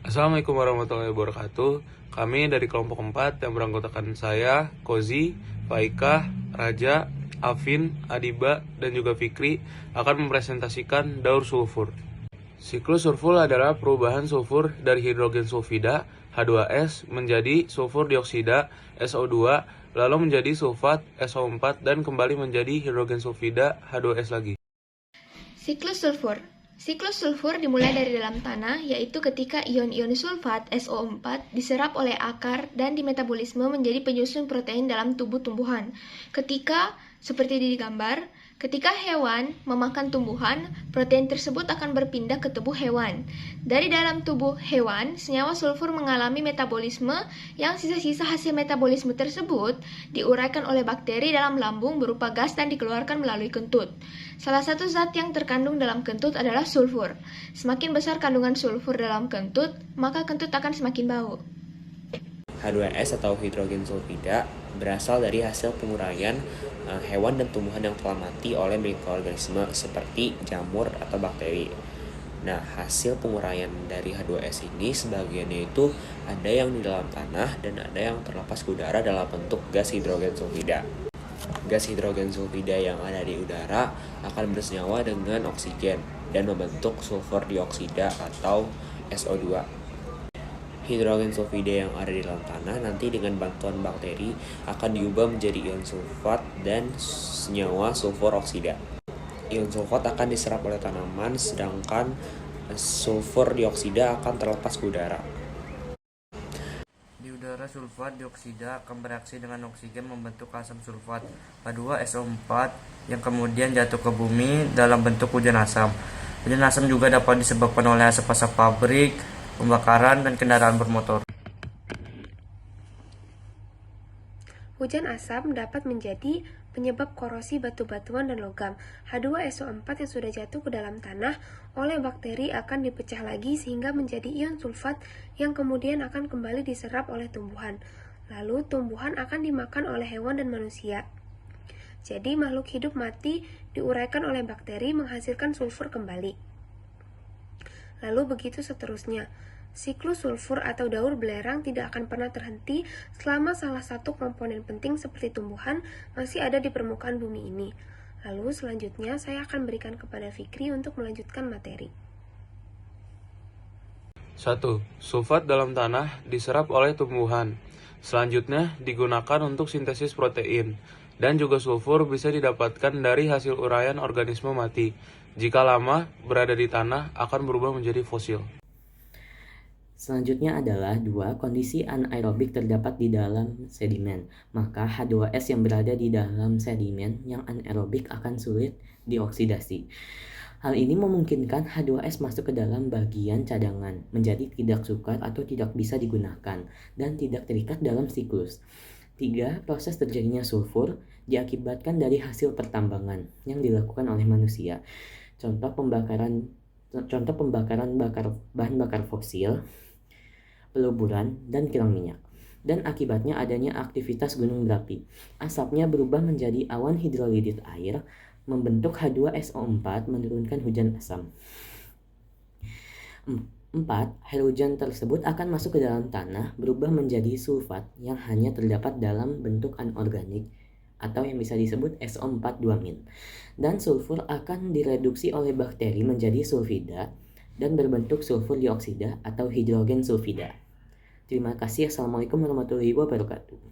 Assalamualaikum warahmatullahi wabarakatuh. Kami dari kelompok 4 yang beranggotakan saya, Kozi, Faikah, Raja, Afin, Adiba, dan juga Fikri akan mempresentasikan daur sulfur. Siklus sulfur adalah perubahan sulfur dari hidrogen sulfida H2S menjadi sulfur dioksida SO2, lalu menjadi sulfat SO4 dan kembali menjadi hidrogen sulfida H2S lagi. Siklus sulfur. Siklus sulfur dimulai dari dalam tanah, yaitu ketika ion-ion sulfat SO4 diserap oleh akar dan dimetabolisme menjadi penyusun protein dalam tubuh tumbuhan. Seperti di gambar, ketika hewan memakan tumbuhan, protein tersebut akan berpindah ke tubuh hewan. Dari dalam tubuh hewan, senyawa sulfur mengalami metabolisme yang sisa-sisa hasil metabolisme tersebut diuraikan oleh bakteri dalam lambung berupa gas dan dikeluarkan melalui kentut. Salah satu zat yang terkandung dalam kentut adalah sulfur. Semakin besar kandungan sulfur dalam kentut, maka kentut akan semakin bau. H2S atau hidrogen sulfida berasal dari hasil penguraian hewan dan tumbuhan yang telah mati oleh mikroorganisme seperti jamur atau bakteri. Nah, hasil penguraian dari H2S ini sebagiannya itu ada yang di dalam tanah dan ada yang terlepas ke udara dalam bentuk gas hidrogen sulfida. Gas hidrogen sulfida yang ada di udara akan bersenyawa dengan oksigen dan membentuk sulfur dioksida atau SO2. Hidrogen sulfida yang ada di dalam tanah nanti dengan bantuan bakteri akan diubah menjadi ion sulfat dan senyawa sulfur oksida. Ion sulfat akan diserap oleh tanaman, sedangkan sulfur dioksida akan terlepas ke udara. Di udara, sulfat dioksida akan bereaksi dengan oksigen membentuk asam sulfat H2SO4 yang kemudian jatuh ke bumi dalam bentuk hujan asam. Hujan asam juga dapat disebabkan oleh asap-asap pabrik, pembakaran, dan kendaraan bermotor. Hujan asam dapat menjadi penyebab korosi batu-batuan dan logam. H2SO4 yang sudah jatuh ke dalam tanah oleh bakteri akan dipecah lagi sehingga menjadi ion sulfat yang kemudian akan kembali diserap oleh tumbuhan. Lalu tumbuhan akan dimakan oleh hewan dan manusia. Jadi makhluk hidup mati diuraikan oleh bakteri menghasilkan sulfur kembali. Lalu begitu seterusnya. Siklus sulfur atau daur belerang tidak akan pernah terhenti selama salah satu komponen penting seperti tumbuhan masih ada di permukaan bumi ini. Lalu selanjutnya saya akan berikan kepada Fikri untuk melanjutkan materi. 1. Sulfat dalam tanah diserap oleh tumbuhan. Selanjutnya digunakan untuk sintesis protein. Dan juga sulfur bisa didapatkan dari hasil uraian organisme mati. Jika lama berada di tanah akan berubah menjadi fosil. Selanjutnya adalah 2. Kondisi anaerobik terdapat di dalam sedimen. Maka H2S yang berada di dalam sedimen yang anaerobik akan sulit dioksidasi. Hal ini memungkinkan H2S masuk ke dalam bagian cadangan, menjadi tidak sukar atau tidak bisa digunakan, dan tidak terikat dalam siklus. 3. Proses terjadinya sulfur diakibatkan dari hasil pertambangan yang dilakukan oleh manusia. Contoh pembakaran bahan bakar fosil, peluburan, dan kilang minyak. Dan akibatnya adanya aktivitas gunung berapi. Asapnya berubah menjadi awan hidrolitit air, membentuk H2SO4 menurunkan hujan asam. 4. Air hujan tersebut akan masuk ke dalam tanah, berubah menjadi sulfat yang hanya terdapat dalam bentuk anorganik atau yang bisa disebut SO4-2-. Dan sulfur akan direduksi oleh bakteri menjadi sulfida dan berbentuk sulfur dioksida atau hidrogen sulfida. Terima kasih. Assalamualaikum warahmatullahi wabarakatuh.